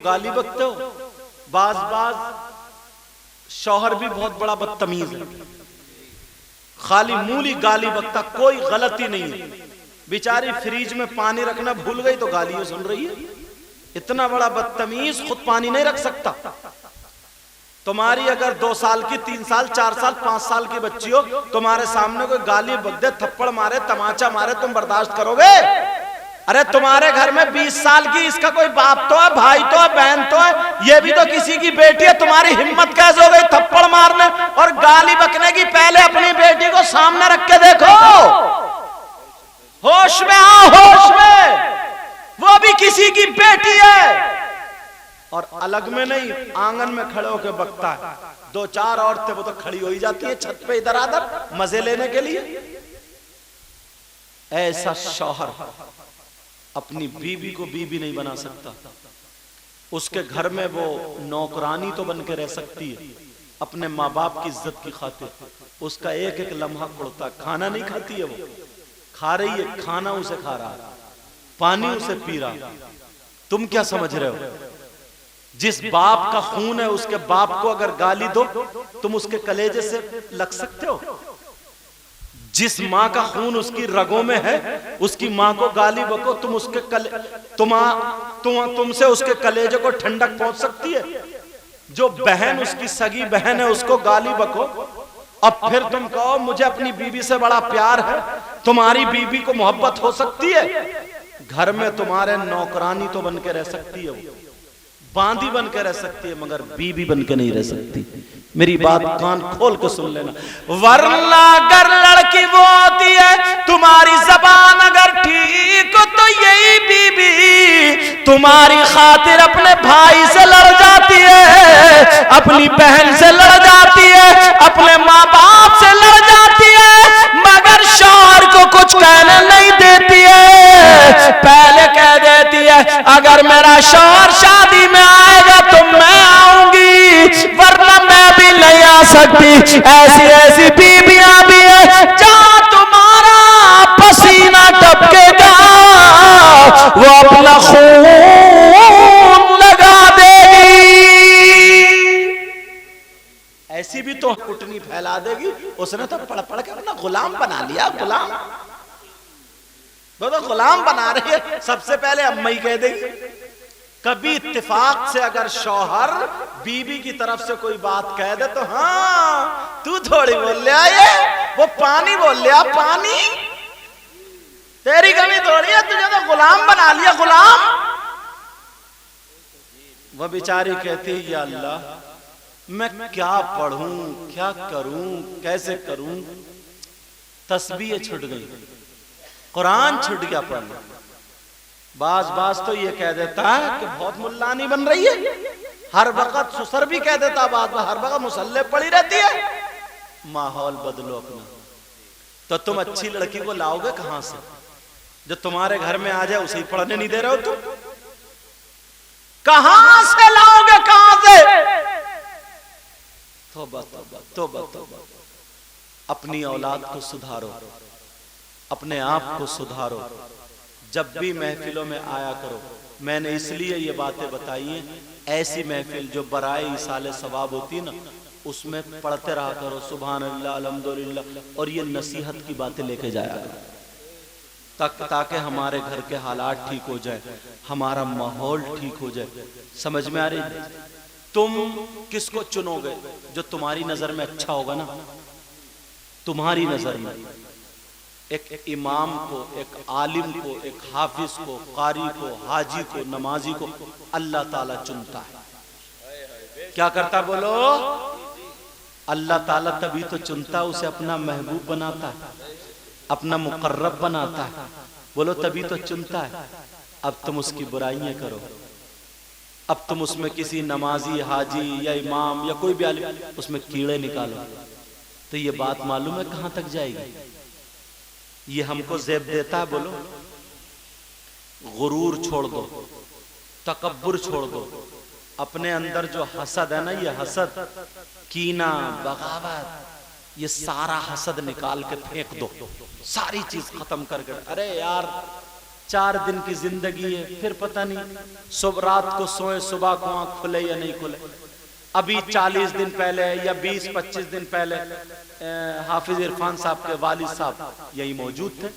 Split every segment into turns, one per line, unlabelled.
गाली बकते हो। बाज बाज शौहर भी बहुत बड़ा बदतमीज है, खाली मूली गाली बकता, कोई गलती नहीं है। बेचारी फ्रिज में पानी रखना भूल गई तो गालियां सुन रही है। इतना बड़ा बदतमीज, खुद पानी नहीं रख सकता। तुम्हारी अगर 2 साल की, 3 साल, 4 साल, 5 साल की बच्ची हो, तुम्हारे सामने कोई गाली बक दे, थप्पड़ मारे, तमाचा मारे, तुम बर्दाश्त करोगे? अरे तुम्हारे घर में 20 साल की, इसका कोई बाप तो है, भाई तो है, बहन तो है, ये भी तो किसी की बेटी है। तुम्हारी हिम्मत कैसे हो गई थप्पड़ मारने और गाली बकने की? पहले अपनी बेटी को सामने रख के देखो, होश में आओ, होश में। वो भी किसी की बेटी है और अलग में नहीं, आंगन में खड़े होकर बकता है। 2-4 औरतें वो तो खड़ी हो ही जाती है छत पे इधर आधर मजे लेने के लिए। ऐसा शौहर अपनी बीवी को बीवी नहीं बना सकता। उसके घर में वो नौकरानी तो बन के रह सकती है, अपने माँ बाप की इज्जत की खातिर। उसका एक एक लम्हा उड़ता, खाना नहीं खाती है वो, खा रही है, खाना उसे खा रहा है, पानी उसे पी रहा। तुम क्या समझ रहे हो? जिस बाप का खून है उसके बाप को अगर गाली दो, तुम उसके कलेजे से लग सकते हो? जिस माँ का खून उसकी रगों में है, उसकी माँ को गाली बको, तुम उसके तुमसे उसके कलेजे को ठंडक पहुंच सकती है? जो बहन उसकी सगी बहन है उसको गाली बको, अब फिर तुम कहो मुझे अपनी बीवी से बड़ा प्यार है। तुम्हारी बीवी को मोहब्बत हो सकती है? घर में तुम्हारे नौकरानी तो बन के रह सकती है, वो बांदी बन के रह सकती है, मगर बीवी बन के नहीं रह सकती। मेरी बात कान खोल के सुन लेना। वरना अगर लड़की वो होती है, तुम्हारी जबान अगर ठीक हो, तो यही बीबी तुम्हारी खातिर अपने भाई से लड़ जाती है, अपनी बहन से लड़ जाती है, अपने माँ बाप से लड़ जाती है, मगर शौहर को कुछ कहने नहीं देती है। पहले कह देती है अगर मेरा शौहर शादी में आएगा तो मैं आऊंगी, वरना मैं भी नहीं आ सकती। ऐसी ऐसी बीबियां भी है जहां तुम्हारा पसीना टपकेगा वो अपना खून लगा देगी। ऐसी भी तो कुटनी फैला देगी। उसने तो पढ़ पढ़ के अपना गुलाम बना लिया, गुलाम, वो तो गुलाम बना रही है। सबसे पहले अम्मा ही कह देगी। कभी इत्तेफाक से अगर शौहर बीबी की तरफ से कोई बात कह दे तो हाँ तू थोड़ी बोल लिया, ये वो पानी बोल लिया, पानी, तेरी कमी थोड़ी है, तुझे तो गुलाम बना लिया, गुलाम। वह बेचारी कहती है या अल्लाह मैं क्या पढ़ूं, क्या करूं, कैसे करूं? तस्बीह छूट गई, कुरान छूट गया पढ़ना। बाज तो ये कह देता है कि बहुत मुल्लानी बन रही है, हर वक्त सुसर भी कह देता, बात हर वक्त मुसल्ले पड़ी रहती है। माहौल बदलो अपना। तो तुम अच्छी लड़की को लाओगे कहां से? जो तुम्हारे घर में आ जाए उसे ही पढ़ने नहीं दे रहे हो तुम? कहां से लाओगे, कहां से? तौबा तौबा तौबा तौबा। अपनी औलाद को सुधारो, अपने आप को सुधारो। जब भी महफिलों में आया करो, मैंने इसलिए ये बातें बताई हैं, ऐसी महफिल जो बराए इसाले सवाब होती ना, उसमें पढ़ते रहा करो सुभान अल्लाह अल्हम्दुलिल्लाह, और ये नसीहत की बातें लेके जाया करो, ताकि हमारे घर के हालात ठीक हो जाए, हमारा माहौल ठीक हो जाए। समझ में आ रही? तुम किसको चुनोगे? जो तुम्हारी नजर में अच्छा होगा ना। तुम्हारी नजर में एक इमाम को, एक आलिम को, एक हाफिज को, कारी को, हाजी को, नमाजी को अल्लाह ताला चुनता है। क्या करता बोलो? अल्लाह ताला तभी तो चुनता, उसे अपना महबूब बनाता है, अपना मुकर्रब बनाता है। बोलो तभी तो चुनता है। अब तुम उसकी बुराइयां करो, अब तुम उसमें किसी नमाजी, हाजी या इमाम या कोई भी आलिम, उसमें कीड़े निकालो, तो ये बात मालूम है कहां तक जाएगी? ये हमको ज़ेब देता है। बोलो गुरूर छोड़ दो, तकब्बुर छोड़ दो, अपने अंदर जो हसद है ना, ये हसद, कीना, बगावत, ये सारा हसद निकाल के फेंक दो, सारी चीज खत्म करके। अरे यार 4 दिन की जिंदगी है, फिर पता नहीं रात को सोए सुबह को आंख खुले या नहीं खुले। अभी 40 दिन पहले या 20-25 दिन पहले हाफिज इरफान साहब के वालिद साहब यही मौजूद थे।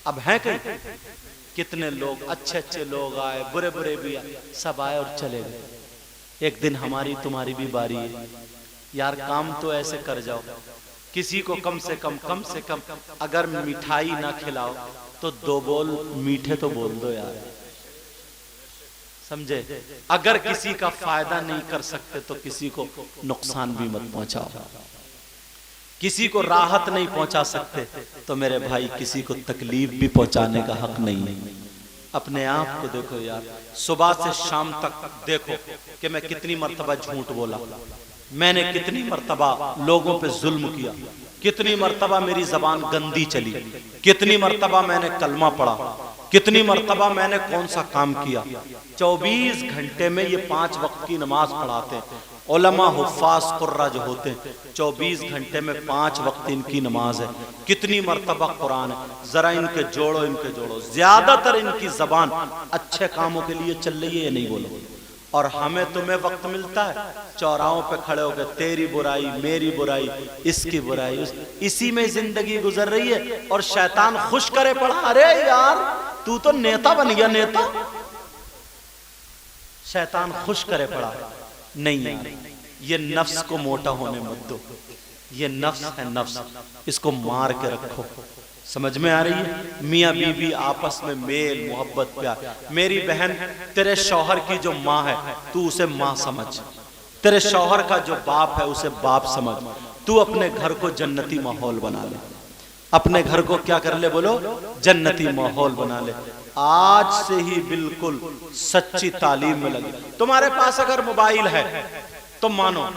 अब हैं कहीं? कितने लोग अच्छे अच्छे लोग आए, बुरे बुरे भी आए, सब आए और चले गए। एक दिन हमारी तुम्हारी भी बारी है यार। काम तो ऐसे कर जाओ, किसी को कम से कम अगर मिठाई ना खिलाओ तो 2 बोल मीठे तो बोल दो यार, समझे? अगर किसी का फायदा नहीं कर सकते तो किसी को नुकसान भी मत पहुंचाओ। किसी को राहत नहीं पहुंचा सकते तो मेरे भाई किसी को तकलीफ भी पहुंचाने का हक नहीं है। अपने आप को देखो यार, सुबह से शाम तक देखो कि मैं कितनी मर्तबा झूठ बोला, मैंने कितनी मर्तबा लोगों पे जुल्म किया, कितनी मर्तबा मेरी जबान गंदी चली, कितनी मर्तबा मैंने कलमा पढ़ा, कितनी मर्तबा मैंने कौन सा काम किया। 24 घंटे में ये 5 वक्त की नमाज पढ़ाते हैं उलमा हुफ्फाज कुर्रा जो होते हैं। 24 घंटे में 5 वक्त इनकी नमाज है। कितनी मर्तबा कुरान है, जरा इनके जोड़ो, इनके जोड़ो। ज्यादातर इनकी जबान अच्छे कामों के लिए चल रही है, नहीं बोलो। और हमें तुम्हें वक्त मिलता है चौराहों पे खड़े होकर तेरी बुराई मेरी बुराई इसकी बुराई, इसी में जिंदगी गुजर रही है। और शैतान खुश करे पड़ा, अरे यार तू तो नेता बन गया, नेता। शैतान खुश करे पड़ा, नहीं यार ये नफ्स को मोटा होने मत दो, ये नफ्स है नफ्स, इसको मार के रखो। समझ में आ रही है? मियाँ बीवी आपस में मेल मोहब्बत प्यार। मेरी बहन तेरे शौहर की जो माँ है तू उसे माँ समझ, तेरे शौहर का जो बाप है उसे बाप समझ। तू अपने घर को जन्नती माहौल बना ले, अपने घर को क्या कर ले बोलो, जन्नती माहौल बना ले। आज से ही बिल्कुल सच्ची तालीम में लगे। तुम्हारे पास अगर मोबाइल है तो मानो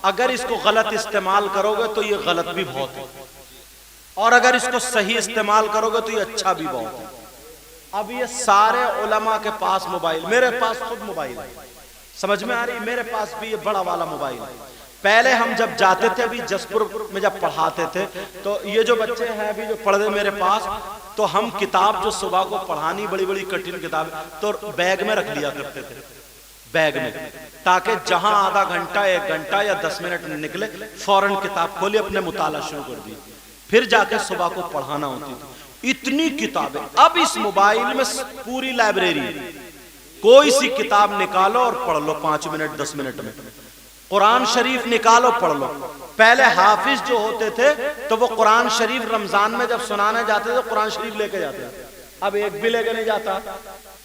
अगर इसको गलत इस्तेमाल करोगे तो ये गलत भी बहुत है, और अगर इसको सही इस्तेमाल करोगे तो ये अच्छा भी बहुत है। अब ये सारे उलमा के पास मोबाइल, मेरे पास खुद मोबाइल है, समझ में आ रही? मेरे पास भी ये बड़ा वाला मोबाइल है। पहले हम जब जाते थे, अभी जसपुर में जब पढ़ाते थे, तो ये जो बच्चे हैं अभी जो पढ़ रहे मेरे पास, तो हम किताब जो सुबह को पढ़ानी बड़ी बड़ी कठिन किताब तो बैग में रख लिया करते थे, बैग में, ताकि जहां आधा घंटा 1 घंटा या 10 मिनट निकले फौरन किताब खोली, अपने मुताला शुरू कर दी, फिर जाके सुबह को पढ़ाना होती थी। इतनी किताबें। अब इस मोबाइल में पूरी लाइब्रेरी, कोई सी किताब निकालो और पढ़ लो 5 मिनट 10 मिनट में। कुरान शरीफ निकालो पढ़ लो। पहले हाफिज जो होते थे तो वो कुरान शरीफ रमजान में जब सुनाने जाते थे तो कुरान शरीफ लेके जाते थे। अब एक भी लेके नहीं जाता,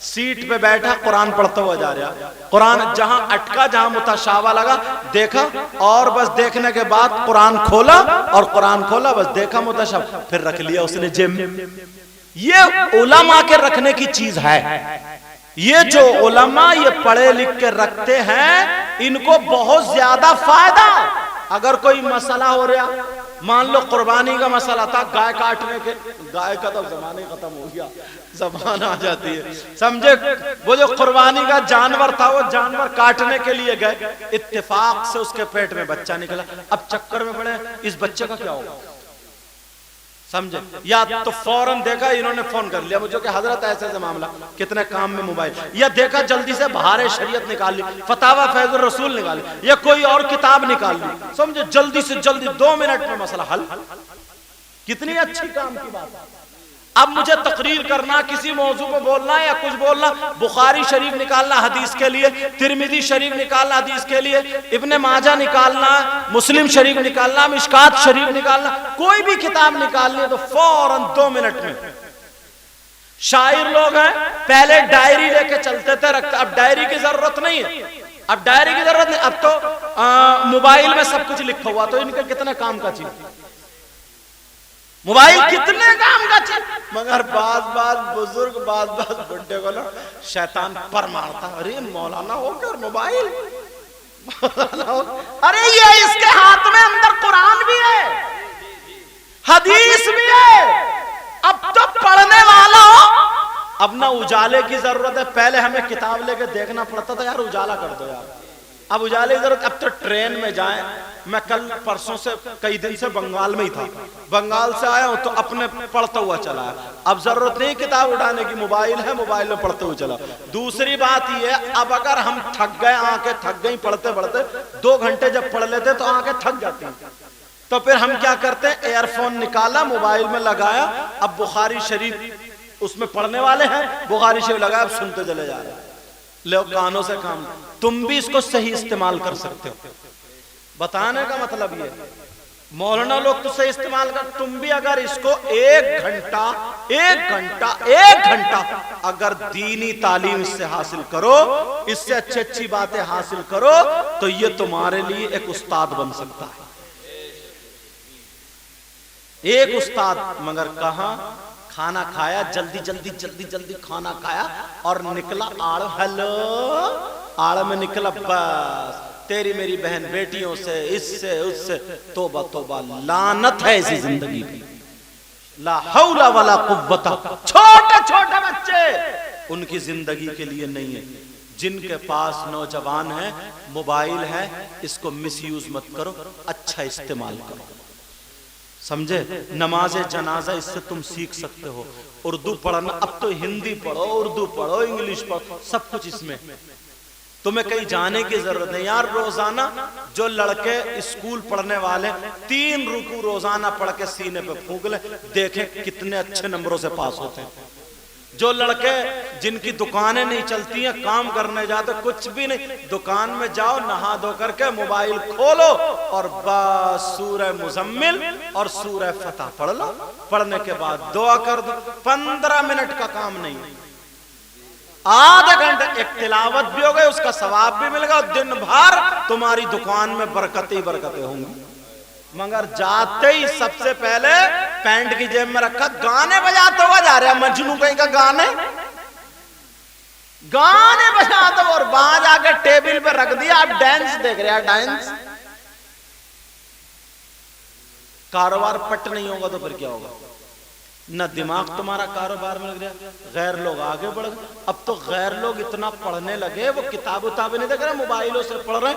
सीट पे बैठा कुरान पढ़ता हुआ जा रहा, कुरान जहां अटका, जहां मुताशाबा लगा देखा, और बस देखने के बाद कुरान खोला, और कुरान खोला बस देखा मुताशाबा, फिर रख लिया उसने जेब में। ये उलमा के रखने की चीज है। ये जो उलमा ये पढ़े लिख के रखते हैं, इनको बहुत ज्यादा फायदा। अगर कोई मसला हो रहा, मान लो कुर्बानी का मसला था, गाय काटने के, गाय का तो जमाने खत्म हो गया, जबान आ जाती है, समझे? वो जो कुर्बानी का जानवर था, वो जानवर काटने के लिए गए, इत्तेफाक से उसके पेट में बच्चा निकला। अब चक्कर में पड़े इस बच्चे का क्या होगा, समझे? या तो फौरन देखा इन्होंने फोन कर लिया मुझे कि हजरत ऐसे ऐसे मामला, कितने काम में मोबाइल, या देखा जल्दी से बहार शरीयत निकाल ली, फतावा फैजुर रसूल निकाल ली, या कोई और किताब निकाल ली, समझे? जल्दी से जल्दी 2 मिनट में मसला हल। कितनी अच्छी काम की बात है। अब मुझे तकरीर करना, किसी मौजू पे बोलना या कुछ बोलना, बुखारी शरीफ निकालना हदीस के लिए, तिरमिजी शरीफ निकालना हदीस के लिए, इब्ने माजा निकालना, मुस्लिम शरीफ निकालना, मिशकात शरीफ निकालना, कोई भी किताब निकालनी है तो फौरन 2 मिनट में। शायर लोग हैं, पहले डायरी लेके चलते थे, रखते, अब डायरी की जरूरत नहीं है, अब डायरी की जरूरत नहीं, अब तो मोबाइल में सब कुछ लिखा हुआ, तो इनका कितना काम का चीज, मोबाइल कितने काम का चीज। मगर बाज बुजुर्ग, बाज बुढ़े को ना शैतान पर मारता, अरे मौलाना हो क्या मोबाइल, मौलाना हो, अरे ये इसके हाथ में अंदर कुरान भी है, हदीस भी है, अब तो पढ़ने वाला हो। अब ना उजाले की जरूरत है, पहले हमें किताब लेके देखना पड़ता था, यार उजाला कर दो यार, अब उजाले की जरूरत। अब तो ट्रेन में जाए, मैं कल परसों से कई दिन से बंगाल में ही था, बंगाल से आया हूं तो अपने पढ़ता हुआ चला। अब जरूरत नहीं किताब उठाने की, मोबाइल है, मोबाइल में पढ़ते हुए चला। दूसरी बात ये, अब अगर हम थक गए, आंखें थक गई पढ़ते पढ़ते, 2 घंटे जब पढ़ लेते तो आंखें थक जाती हैं, तो फिर हम क्या करते हैं, एयरफोन निकाला, मोबाइल में लगाया, अब बुखारी शरीफ उसमें पढ़ने वाले हैं, बुखारी शरीफ लगाया, अब सुनते चले जा रहे हैं। लो कानों से काम। तुम भी इसको सही इस्तेमाल कर सकते हो। बताने का मतलब ये, मौलाना लोग तो सही इस्तेमाल कर, तुम भी अगर इसको 1 घंटा अगर दीनी तालीम इससे हासिल करो, इससे अच्छी अच्छी बातें हासिल करो, तो ये तुम्हारे लिए एक उस्ताद बन सकता है, एक उस्ताद। मगर कहां, खाना खाया, जल्दी जल्दी जल्दी जल्दी खाना खाया और निकला आड़, हेलो आड़ में निकला, बस तेरी मेरी बहन बेटियों से, इससे उससे, तौबा तौबा, लानत है ऐसी जिंदगी की, ला हौला वला कुव्वता। छोटे छोटे बच्चे उनकी जिंदगी के लिए नहीं है। जिनके पास नौजवान है, मोबाइल है, इसको मिसयूज मत करो, अच्छा इस्तेमाल करो, समझे। नमाज़े जनाजा इससे तुम सीख सकते हो। उर्दू पढ़ना, अब तो हिंदी पढ़ो, उर्दू पढ़ो, इंग्लिश पढ़ो, सब कुछ इसमें, तुम्हें कहीं जाने की जरूरत नहीं यार। रोजाना जो लड़के स्कूल पढ़ने वाले 3 रुकू रोजाना पढ़ के सीने पे फूंक ले, देखें कितने अच्छे नंबरों से पास होते हैं। जो लड़के जिनकी दुकानें नहीं चलती हैं, काम करने जाते, कुछ भी नहीं, दुकान में जाओ, नहा धो करके मोबाइल खोलो और बस सूरह मुजम्मिल और सूरह फतह पढ़ लो। पढ़ने के बाद दुआ कर दो, 15 मिनट का काम नहीं, आधा घंटा एक तिलावत भी हो गई, उसका सवाब भी मिलेगा, दिन भर तुम्हारी दुकान में बरकतें बरकतें होंगी। मगर जाते ही सबसे पहले पैंट की जेब में रखा, गाने बजाते हुआ जा रहा, मजनू कहीं का, गाने बजाते और वहां जाके टेबल पे रख दिया, आप डांस देख रहे हैं, डांस। कारोबार पट नहीं होगा तो फिर क्या होगा, न दिमाग तुम्हारा कारोबार में लग रहा, गैर लोग आगे बढ़ गए। अब तो गैर लोग इतना पढ़ने लगे, वो किताब उताबें नहीं देख रहे, मोबाइलों से पढ़ रहे,